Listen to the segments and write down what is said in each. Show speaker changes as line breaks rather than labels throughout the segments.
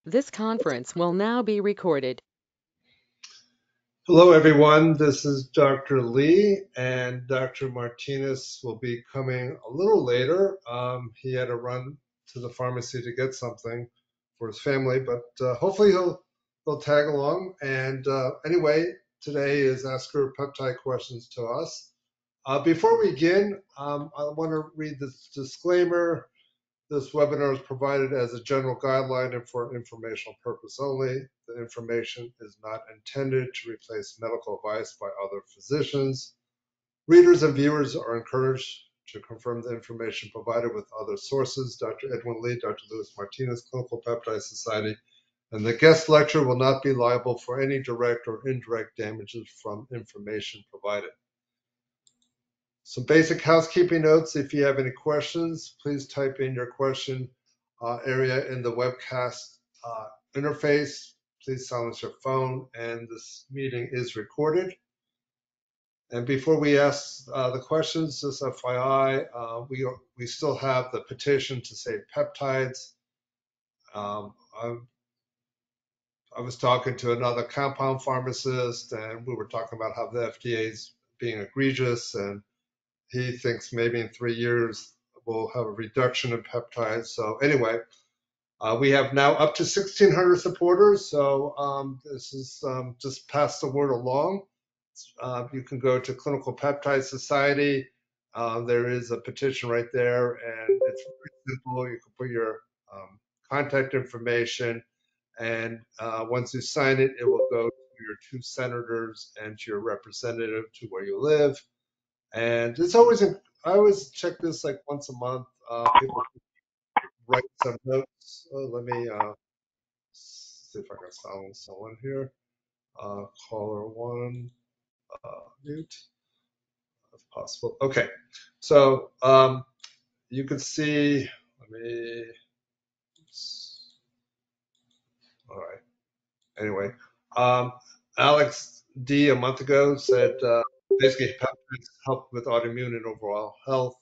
This conference will now be recorded.
Hello, everyone. This is Dr. Lee, and Dr. Martinez will be coming a little later. He had to run to the pharmacy to get something for his family, but hopefully he'll tag along. And anyway, today is Ask Her Peptide Questions to us. Before we begin, I want to read this disclaimer. This webinar is provided as a general guideline and for informational purpose only. The information is not intended to replace medical advice by other physicians. Readers and viewers are encouraged to confirm the information provided with other sources. Dr. Edwin Lee, Dr. Luis Martinez, Clinical Peptide Society, and the guest lecturer will not be liable for any direct or indirect damages from information provided. Some basic housekeeping notes. If you have any questions, please type in your question area in the webcast interface. Please silence your phone, and this meeting is recorded. And before we ask the questions, just FYI, we still have the petition to save peptides. I was talking to another compound pharmacist, and we were talking about how the FDA is being egregious, and he thinks maybe in 3 years we'll have a reduction in peptides. So anyway, we have now up to 1,600 supporters. So this is just pass the word along. You can go to Clinical Peptide Society. There is a petition right there, and it's very simple. You can put your contact information, and once you sign it, it will go to your 2 senators and to your representative to where you live. And it's always, I always check this like once a month. People write some notes. Let me see if I can silence someone here. Caller 1, mute if possible. Okay, so you can see, let me, all right. Anyway, Alex D a month ago said basically peptides help with autoimmune and overall health.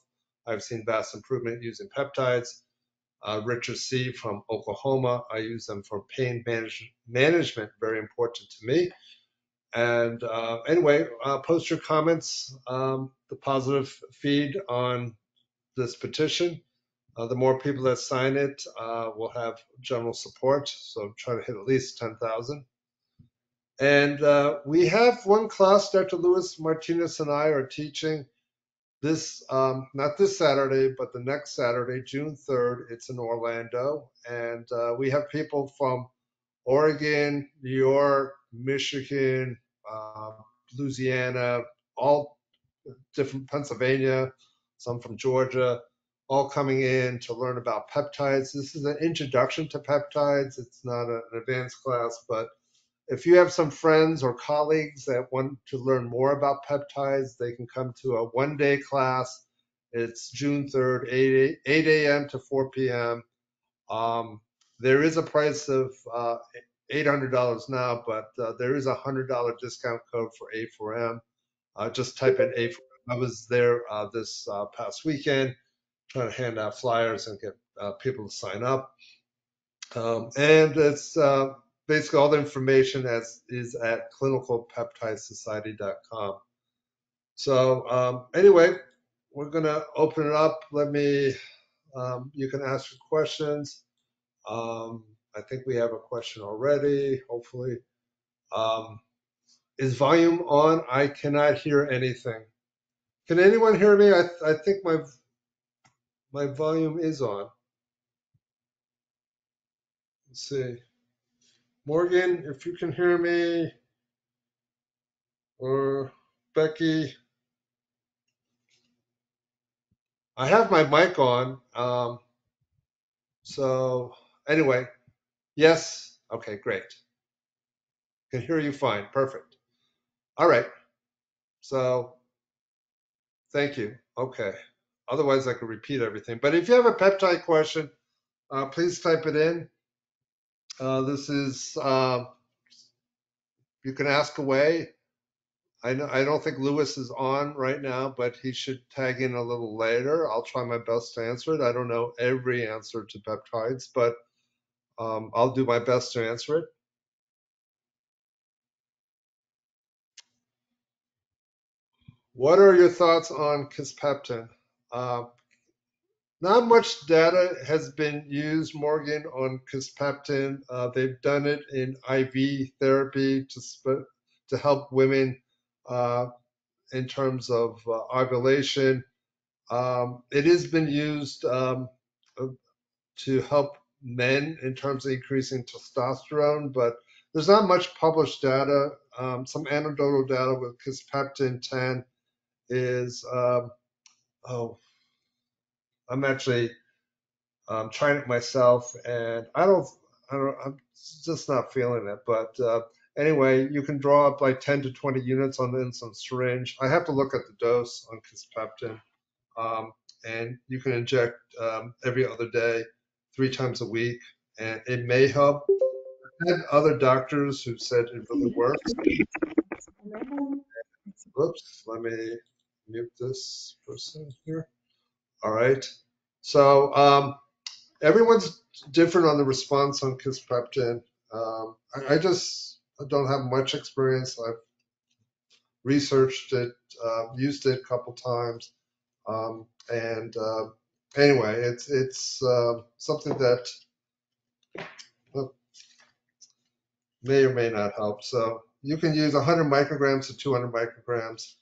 I've seen vast improvement using peptides. Richard C from Oklahoma, I use them for pain management, very important to me. And anyway, post your comments, the positive feed on this petition. The more people that sign it will have general support, so try to hit at least 10,000. And we have one class, Dr. Luis Martinez and I are teaching this, not this Saturday, but the next Saturday, June 3rd. It's in Orlando. And we have people from Oregon, New York, Michigan, Louisiana, all different, Pennsylvania, some from Georgia, all coming in to learn about peptides. This is an introduction to peptides. It's not an advanced class, but if you have some friends or colleagues that want to learn more about peptides, they can come to a one-day class. It's June 3rd, 8 a.m. to 4 p.m. There is a price of $800 now, but there is a $100 discount code for A4M. Just type in A4M. I was there this past weekend trying to hand out flyers and get people to sign up. And it's basically all the information is at clinicalpeptidesociety.com. So anyway, we're going to open it up. Let me, you can ask your questions. I think we have a question already, hopefully. Is volume on? I cannot hear anything. Can anyone hear me? I think my volume is on. Let's see. Morgan, if you can hear me, or Becky. I have my mic on. So anyway, yes. Okay, great. Can hear you fine. Perfect. All right. So thank you. Okay. Otherwise, I could repeat everything. But if you have a peptide question, please type it in. This is, you can ask away. I don't think Lewis is on right now, but he should tag in a little later. I'll try my best to answer it. I don't know every answer to peptides, but I'll do my best to answer it. What are your thoughts on kisspeptin? Uh, Not much data has been used, Morgan, on kisspeptin. They've done it in IV therapy to help women uh, in terms of ovulation. It has been used uh, to help men in terms of increasing testosterone, but there's not much published data. Some anecdotal data with kisspeptin 10 is, oh, I'm actually trying it myself, and I'm just not feeling it. But anyway, you can draw up like 10 to 20 units on the insulin syringe. I have to look at the dose on kisspeptin, um, and you can inject every other day, 3 times a week, and it may help. I've had other doctors who said it really works. Whoops, let me mute this person here. All right. So everyone's different on the response on kisspeptin. I don't have much experience. I've researched it, used it a couple times, and anyway, it's something that may or may not help. So you can use 100 micrograms to 200 micrograms,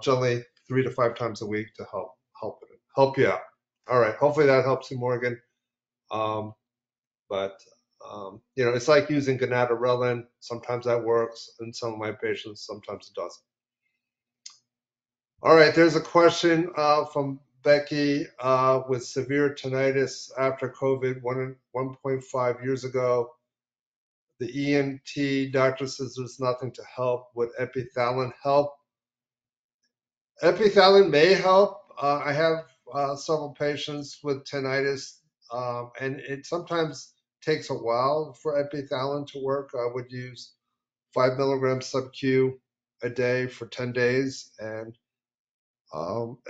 generally 3 to 5 times a week to help you out. All right, hopefully that helps you, Morgan. Um, but it's like using gonadorelin. Sometimes that works in some of my patients, sometimes it doesn't. All right, there's a question from Becky with severe tinnitus after COVID 1.5 years ago. The ENT doctor says there's nothing to help. Would epithalin help? Epithalin may help. I have several patients with tinnitus, and it sometimes takes a while for epithalin to work. I would use 5 milligrams sub-Q a day for 10 days. And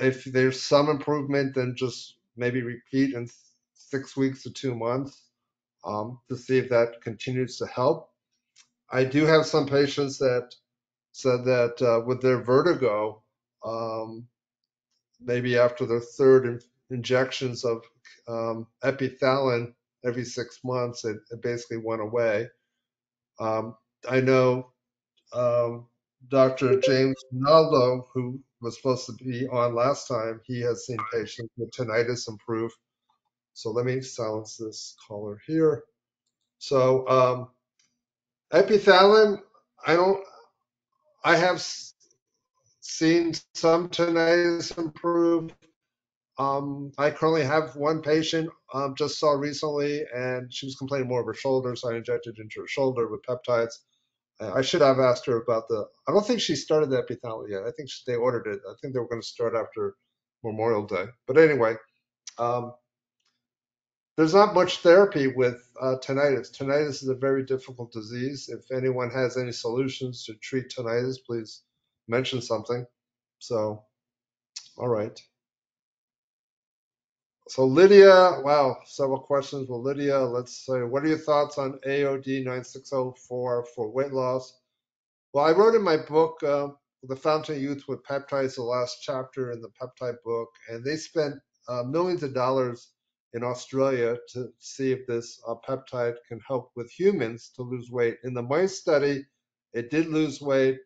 if there's some improvement, then just maybe repeat in 6 weeks to 2 months to see if that continues to help. I do have some patients that said that with their vertigo, um, maybe after their third injections of epithalin every 6 months, it basically went away. I know Dr. James Naldo, who was supposed to be on last time, he has seen patients with tinnitus improve. So let me silence this caller here. So epithalin, I have seen some tinnitus improve. I currently have one patient just saw recently, and she was complaining more of her shoulder, so I injected into her shoulder with peptides. I should have asked her about I don't think she started the epithalin yet. I think they ordered it. I think they were going to start after Memorial Day. But anyway, um, there's not much therapy with tinnitus. Tinnitus is a very difficult disease. If anyone has any solutions to treat tinnitus, please mention something. So, all right. So Lydia, wow, several questions. Well, Lydia, let's say, what are your thoughts on AOD 9604 for weight loss? Well, I wrote in my book, The Fountain of Youth with Peptides, the last chapter in the peptide book, and they spent millions of dollars in Australia to see if this peptide can help with humans to lose weight. In the mice study, it did lose weight.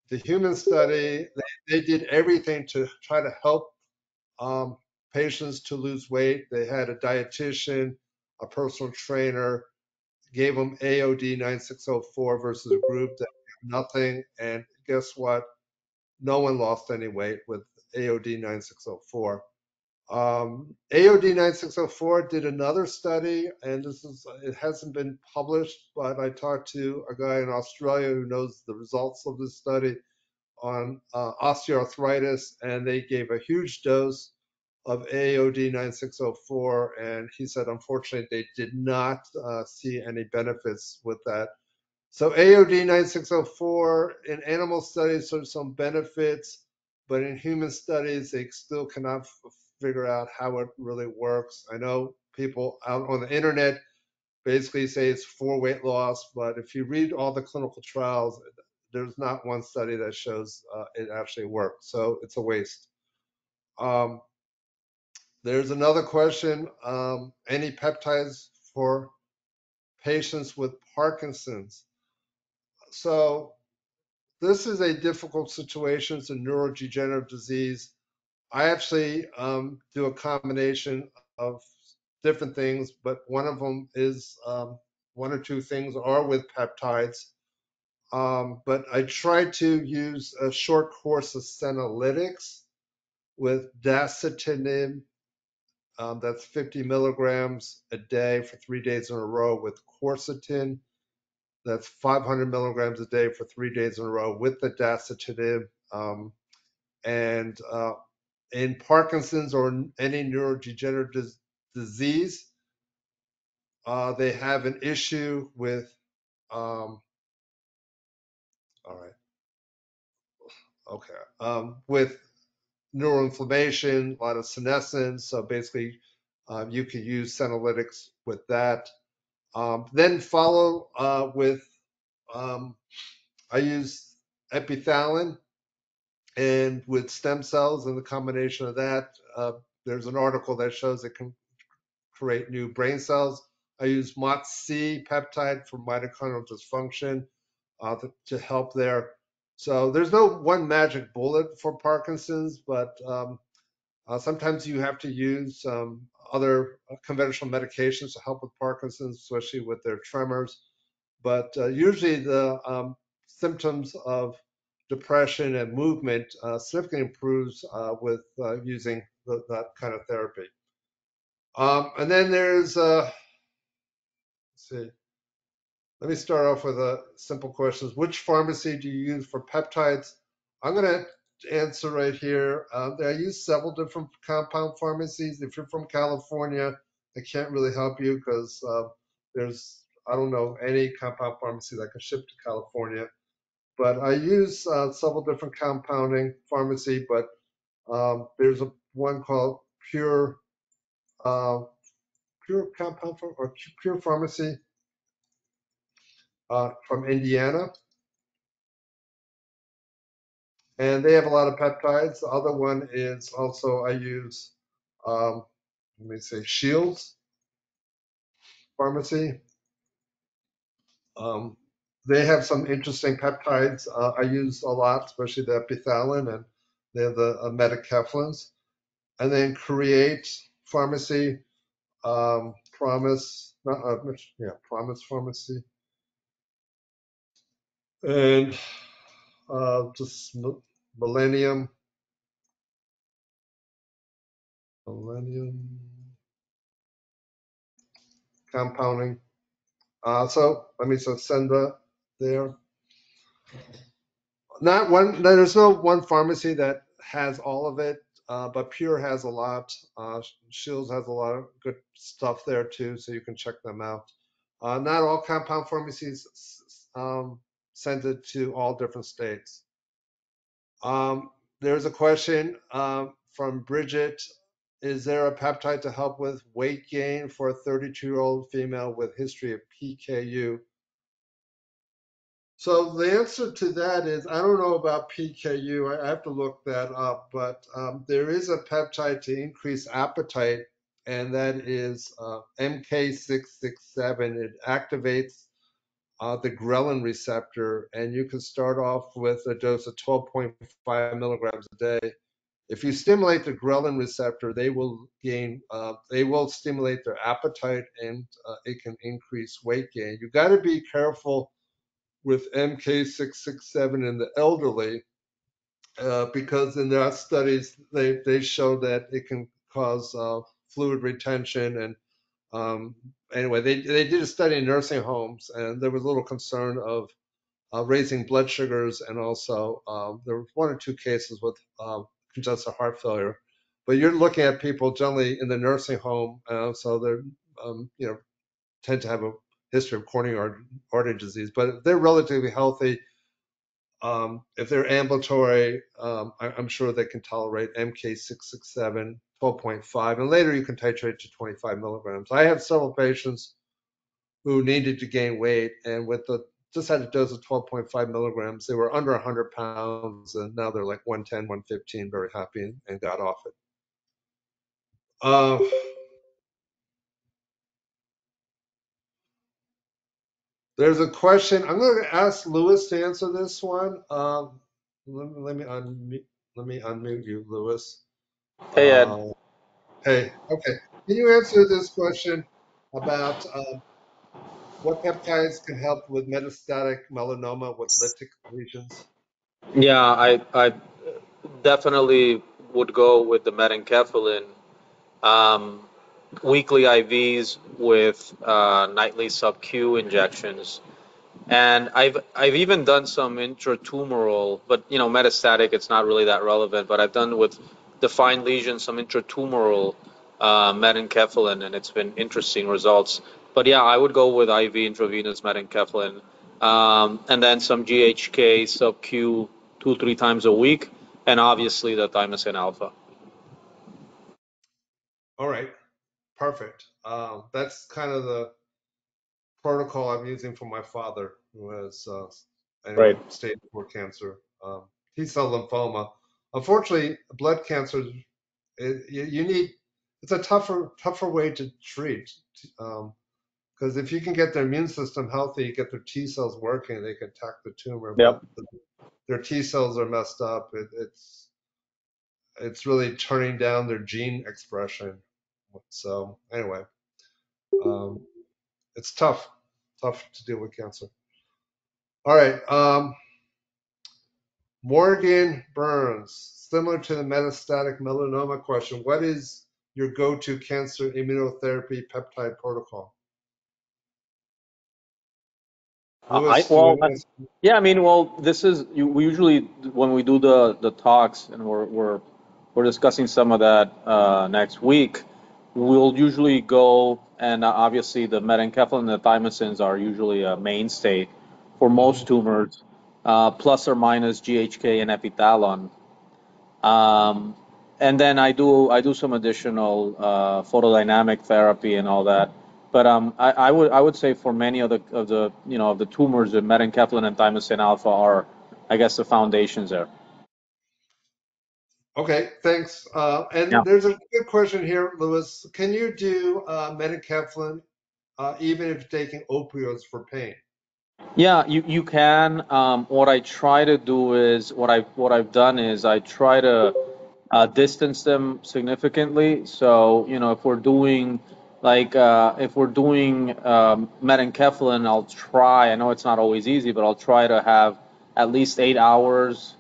The human study, they did everything to try to help um, patients to lose weight. They had a dietitian, a personal trainer, gave them AOD 9604 versus a group that had nothing. And guess what? No one lost any weight with AOD 9604. AOD 9604 did another study, and it hasn't been published, but I talked to a guy in Australia who knows the results of this study on osteoarthritis, and they gave a huge dose of AOD 9604, and he said unfortunately they did not see any benefits with that. So AOD 9604 in animal studies there's some benefits, but in human studies they still cannot figure out how it really works. I know people out on the internet basically say it's for weight loss, but if you read all the clinical trials, there's not one study that shows it actually works. So it's a waste. Um, there's another question. Any peptides for patients with Parkinson's? So this is a difficult situation. It's a neurodegenerative disease. I actually do a combination of different things, but one of them is one or two things are with peptides. But I try to use a short course of senolytics with dasatinib. That's 50 milligrams a day for 3 days in a row with quercetin. That's 500 milligrams a day for 3 days in a row with the dasatinib. And in Parkinson's or any neurodegenerative disease, they have an issue with, all right, okay, with neuroinflammation, a lot of senescence. So basically, you could use senolytics with that. Then follow with, I use epithalin and with stem cells and the combination of that. There's an article that shows it can create new brain cells. I use MOTS-C peptide for mitochondrial dysfunction to help there. So there's no one magic bullet for Parkinson's, but sometimes you have to use other conventional medications to help with Parkinson's, especially with their tremors. But usually the symptoms of depression and movement significantly improves with using that kind of therapy. And then there's, let's see, let me start off with a simple questions. Which pharmacy do you use for peptides? I'm going to answer right here. I use several different compound pharmacies. If you're from California, I can't really help you because there's, I don't know, any compound pharmacy that can ship to California. But I use several different compounding pharmacy, but there's one called uh, Pure Compound or Pure Pharmacy from Indiana, and they have a lot of peptides. The other one is also I use, let me say, Shields Pharmacy. Um, they have some interesting peptides I use a lot, especially the epithalin, and they have the metacaphlins. And then Create Pharmacy, Promise, Promise Pharmacy, and just Millennium Compounding. So let me just send that there. Not one. There's no one pharmacy that has all of it, but Pure has a lot. Shields has a lot of good stuff there too, so you can check them out. Not all compound pharmacies send it to all different states. There's a question from Bridget. Is there a peptide to help with weight gain for a 32-year-old female with history of PKU? So the answer to that is I don't know about PKU. I have to look that up, but there is a peptide to increase appetite, and that is MK667. It activates the ghrelin receptor, and you can start off with a dose of 12.5 milligrams a day. If you stimulate the ghrelin receptor, they will stimulate their appetite, and it can increase weight gain. You got to be careful with MK667 in the elderly because in their studies they show that it can cause fluid retention and anyway they did a study in nursing homes and there was a little concern of raising blood sugars and also there was one or two cases with congestive heart failure, but you're looking at people generally in the nursing home, so they're tend to have a history of coronary artery disease, but if they're relatively healthy, if they're ambulatory, I'm sure they can tolerate MK667, 12.5, and later you can titrate to 25 milligrams. I have several patients who needed to gain weight, and with the just had a dose of 12.5 milligrams, they were under 100 pounds, and now they're like 110, 115, very happy, and got off it. There's a question. I'm going to ask Lewis to answer this one. Let me unmute you, Lewis.
Hey, Ed.
Hey, okay. Can you answer this question about what peptides can help with metastatic melanoma with lytic lesions?
Yeah, I definitely would go with the metenkephalin. Um, Weekly IVs with nightly sub-Q injections. And I've even done some intratumoral, but metastatic, it's not really that relevant. But I've done with defined lesions some intratumoral metenkephalin, and it's been interesting results. But yeah, I would go with IV intravenous metenkephalin, and then some GHK sub Q 2-3 times a week, and obviously the thymosin alpha.
All right, perfect. That's kind of the protocol I'm using for my father, who has anyway
Right.
stage 4 cancer, T-cell lymphoma. Unfortunately, blood cancer, you need, it's a tougher way to treat, because if you can get their immune system healthy, get their T cells working, they can attack the tumor. But
Yep.
their T cells are messed up. It's really turning down their gene expression. So anyway, um, it's tough to deal with cancer. All right. Morgan Burns, similar to the metastatic melanoma question, what is your go-to cancer immunotherapy peptide protocol?
I
Lewis, do you
well,
want to answer?
yeah. I mean, well, this is we usually when we do the talks and we're discussing some of that next week. We'll usually go and obviously the metenkephalin and the thymosins are usually a mainstay for most
Mhm.
tumors, plus or minus GHK and epithalon. Um, and then I do some additional photodynamic therapy and all that. But I would say for many of the tumors, the metenkephalin and thymosin alpha are, I guess, the foundations there.
Okay, thanks.
Yeah.
And there's a good question here, Lewis. Can you do metacapselin even if taking opioids for pain?
Yeah, you can. What I try to do is what I've done is I try to distance them significantly. So if we're doing metenkephalin, I'll try. I know it's not always easy, but I'll try to have at least 8 hours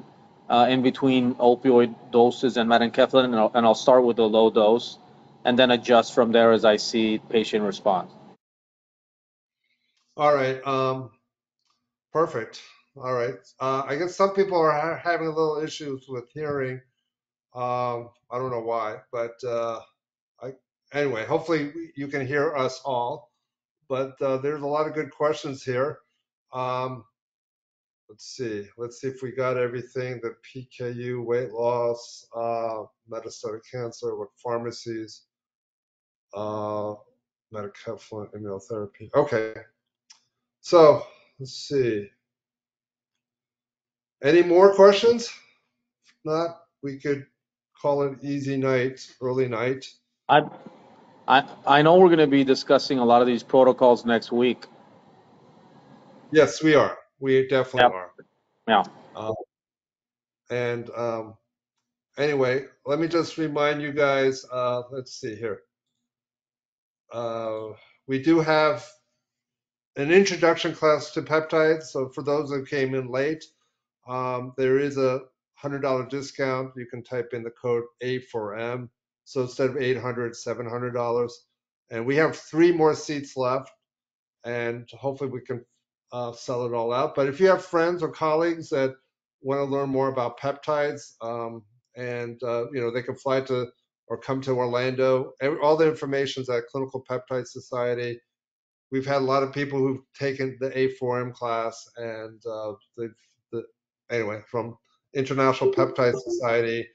in between opioid doses and metenkephalin, and I'll start with a low dose, and then adjust from there as I see patient response.
All right, perfect. All right. I guess some people are having a little issues with hearing. I don't know why, but I, anyway, hopefully you can hear us all. But there's a lot of good questions here. Um, Let's see if we got everything. The PKU, weight loss, metastatic cancer, what pharmacies, uh, metacapsulant immunotherapy. Okay, so let's see. Any more questions? If not, we could call it easy night, early night.
I I know we're going to be discussing a lot of these protocols next week.
Yes, we are. We definitely
Yep.
are.
Yeah.
Uh, and anyway, let me just remind you guys. Let's see here. Uh, we do have an introduction class to peptides. So for those that came in late, there is a $100 discount. You can type in the code A4M. So instead of 800, $700. And we have 3 more seats left, and hopefully we can sell it all out. But if you have friends or colleagues that want to learn more about peptides, and they can fly to or come to Orlando. All the information is at Clinical Peptide Society. We've had a lot of people who've taken the A4M class, and anyway, from International Peptide Society,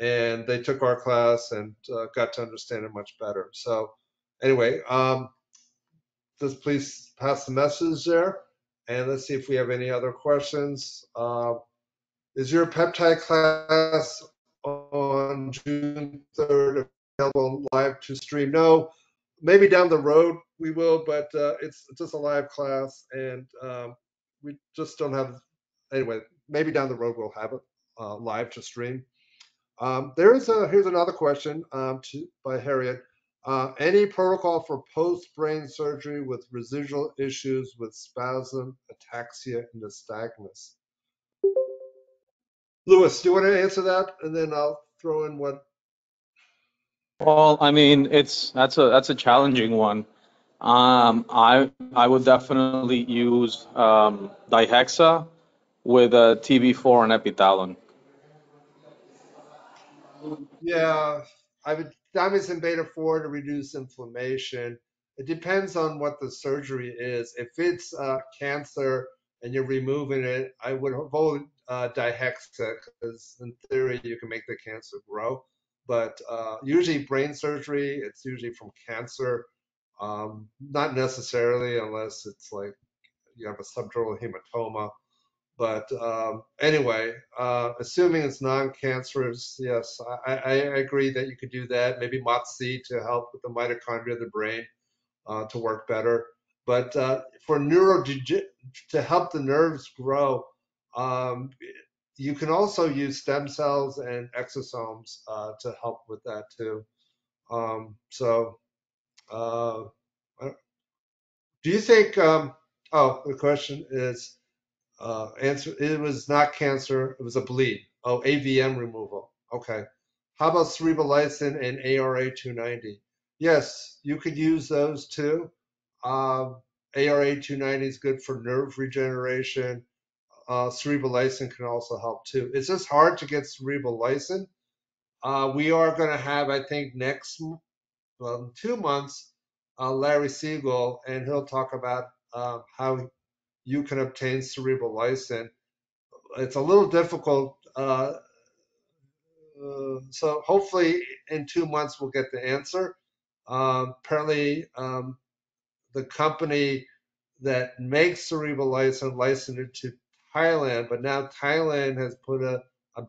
and they took our class and got to understand it much better. So anyway, just please pass the message there. And let's see if we have any other questions. Is your peptide class on June 3rd available live to stream? No, maybe down the road we will, but it's just a live class, and we just don't have. Anyway, maybe down the road we'll have it live to stream. Here's another question by Harriet. Any protocol for post-brain surgery with residual issues with spasm, ataxia, and nystagmus? Lewis, do you want to answer that, and then I'll throw in what?
Well, I mean, that's a challenging one. I would definitely use dihexa with a TB4 and epitalon.
Yeah, I would diamycin beta 4 to reduce inflammation. It depends on what the surgery is. If it's cancer and you're removing it, I would avoid dihexa because in theory you can make the cancer grow. But usually brain surgery, it's usually from cancer. Not necessarily unless it's like you have a subdural hematoma. But anyway, assuming it's non-cancerous, yes, I agree that you could do that. Maybe MOTS-C to help with the mitochondria of the brain to work better. But for to help the nerves grow, um, you can also use stem cells and exosomes to help with that too. So, do you think? Oh, the question is. Answer, it was not cancer, it was a bleed. Oh, AVM removal. Okay. How about cerebrolysin and ARA290? Yes, you could use those too. ARA290 is good for nerve regeneration. Cerebrolysin can also help too. It's just hard to get cerebrolysin. We are going to have, I think, next 2 months, Larry Siegel, and he'll talk about how you can obtain cerebrolysin. It's a little difficult. So hopefully in 2 months we'll get the answer. Apparently, the company that makes cerebrolysin licensed it to Thailand, but now Thailand has put a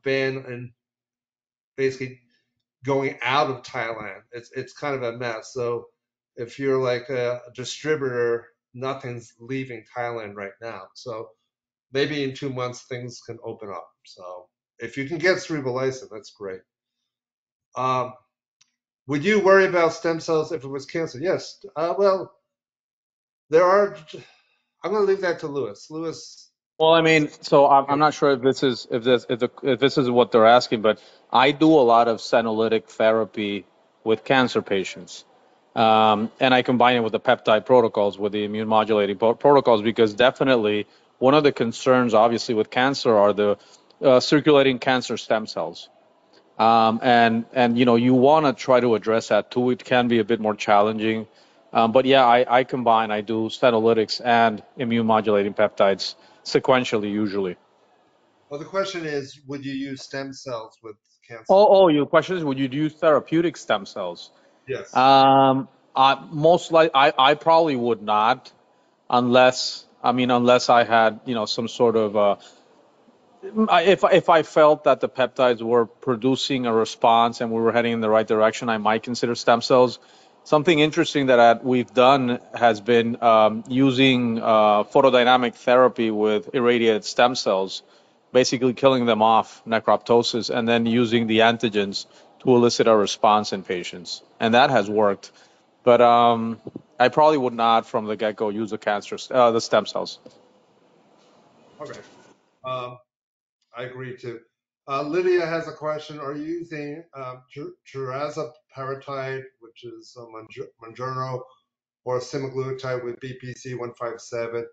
ban in basically going out of Thailand. It's kind of a mess. So if you're like a distributor, nothing's leaving Thailand right now. So maybe in 2 months things can open up. So if you can get cerebrolysin, that's great. Um, would you worry about stem cells if it was cancer? Yes. Well, there are. I'm going to leave that to Lewis. Lewis.
Well, I mean, so I'm not sure if this is if this is what they're asking, but I do a lot of senolytic therapy with cancer patients, and I combine it with the peptide protocols, with the immune modulating protocols, because definitely one of the concerns, obviously, with cancer are the circulating cancer stem cells. And you want to try to address that too. It can be a bit more challenging, but yeah, I do senolytics and immune modulating peptides sequentially usually.
Well, the question is, would you use stem cells with cancer?
Oh, your question is, would you use therapeutic stem cells?
Yes.
Most like I probably would not, unless I had some sort of if I felt that the peptides were producing a response and we were heading in the right direction, I might consider stem cells. Something interesting that we've done has been using photodynamic therapy with irradiated stem cells, basically killing them off, necroptosis, and then using the antigens to elicit a response in patients, and that has worked. But I probably would not, from the get-go, use the stem cells.
Okay. Um, I agree too. Lydia has a question. Are you using tirazoparatide, which is Mounjaro, or semaglutide with BPC 157?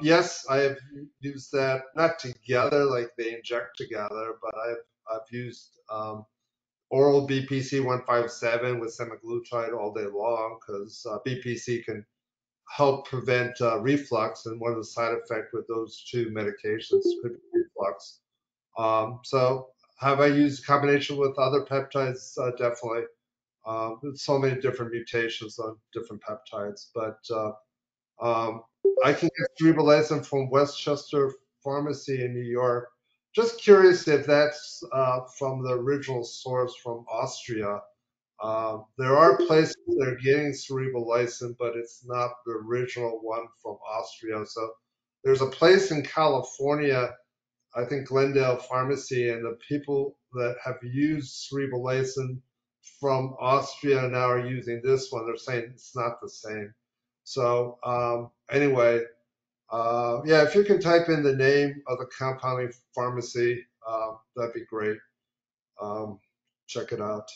Yes, I have used that, not together like they inject together, but I've used oral BPC 157 with semaglutide all day long because BPC can help prevent reflux, and one of the side effects with those two medications could be reflux. So have I used combination with other peptides? Definitely. There's so many different mutations on different peptides, but Um, I can get cerebrolysin from Westchester Pharmacy in New York. Just curious if that's from the original source from Austria. There are places that are getting cerebrolysin, but it's not the original one from Austria. So there's a place in California, I think Glendale Pharmacy, and the people that have used cerebrolysin from Austria now are using this one. They're saying it's not the same. So anyway, yeah, if you can type in the name of the compounding pharmacy, that'd be great. Um, check it out.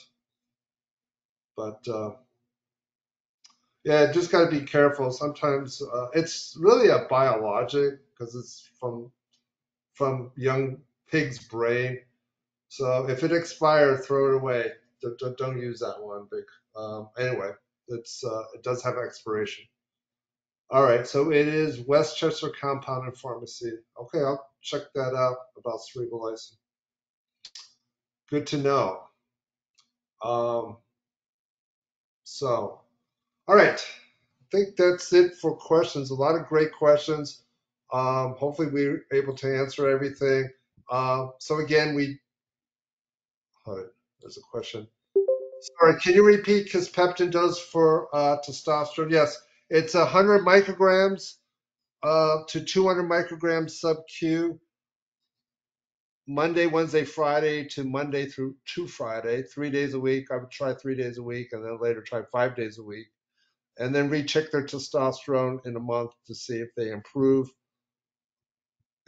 But yeah, just got to be careful. Sometimes it's really a biologic because it's from young pig's brain. So if it expires, throw it away. Don't use that one. Big. Anyway, it does have expiration. All right, so it is Westchester Compound and Pharmacy. Okay, I'll check that out about cerebrolysin. Good to know. Um, so, all right, I think that's it for questions. A lot of great questions. Hopefully, we're able to answer everything. So again, hold it, there's a question. Sorry, can you repeat kisspeptin dose for testosterone? Yes, it's 100 micrograms to 200 micrograms sub-Q. Monday, Wednesday, Friday to Monday through to Friday, 3 days a week. I would try 3 days a week and then later try 5 days a week. And then recheck their testosterone in a month to see if they improve.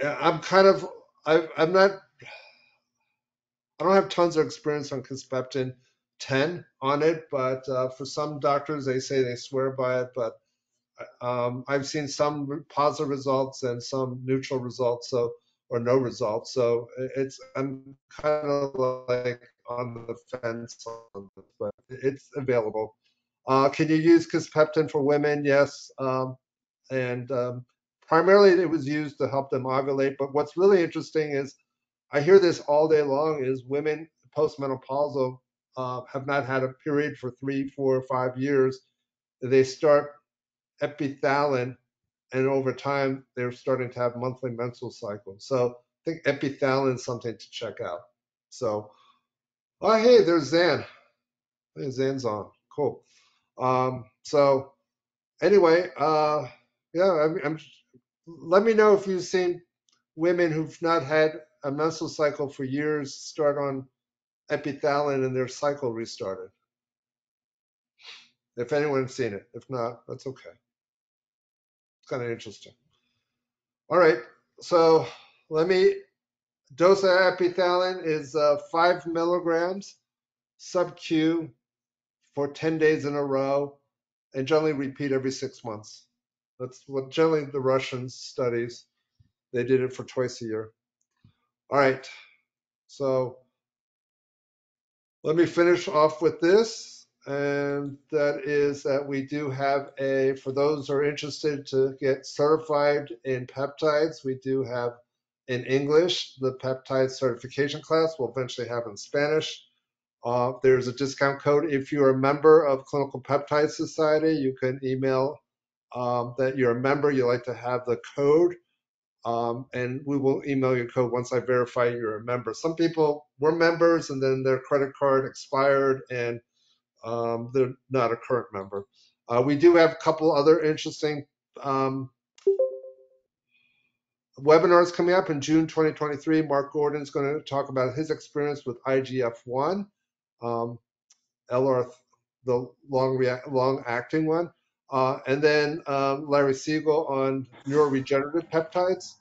I'm kind of, I'm not, I don't have tons of experience on Kisspeptin 10 on it, but for some doctors, they say they swear by it. But I've seen some positive results and some neutral results, or no results. So I'm kind of like on the fence on this, but it's available. Can you use Kisspeptin for women? Yes, and primarily it was used to help them ovulate. But what's really interesting is I hear this all day long: is women postmenopausal have not had a period for 3, 4, or 5 years. They start epithalin, and over time they're starting to have monthly menstrual cycles. So I think epithalin is something to check out. So, oh hey, there's Zan. Hey, Zan's on. Cool. So anyway, yeah, let me know if you've seen women who've not had a menstrual cycle for years start on epithalin and their cycle restarted. If anyone's seen it, if not, that's okay. It's kind of interesting. All right, so let me dose of epithalin is 5 milligrams sub-Q for 10 days in a row, and generally repeat every 6 months. That's what generally the Russians studies. They did it for twice a year. All right, so let me finish off with this, and that is that we do have for those who are interested to get certified in peptides, we do have in English the peptide certification class. We'll eventually have in Spanish. There's a discount code. If you're a member of Clinical Peptide Society, you can email that you're a member, you like to have the code, and we will email your code once I verify you're a member. Some people were members and then their credit card expired and they're not a current member. We do have a couple other interesting webinars coming up in June 2023. Mark Gordon is going to talk about his experience with IGF-1, LR, the long-acting one, and then Larry Siegel on neuroregenerative peptides.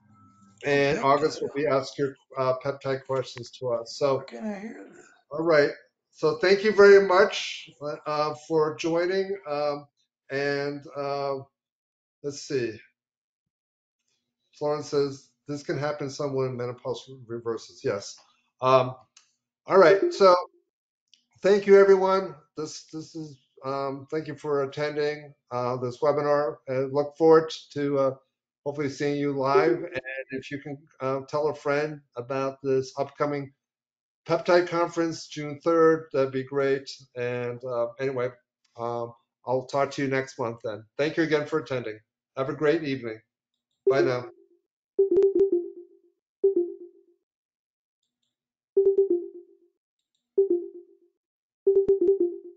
And August will be ask your peptide questions to us. So, all right. So thank you very much for joining. And let's see. Florence says this can happen somewhere when menopause reverses. Yes. All right. So thank you, everyone. This is thank you for attending this webinar. And look forward to hopefully seeing you live. And if you can tell a friend about this upcoming peptide conference, June 3rd, that'd be great. And anyway, I'll talk to you next month then. Thank you again for attending. Have a great evening. Bye now.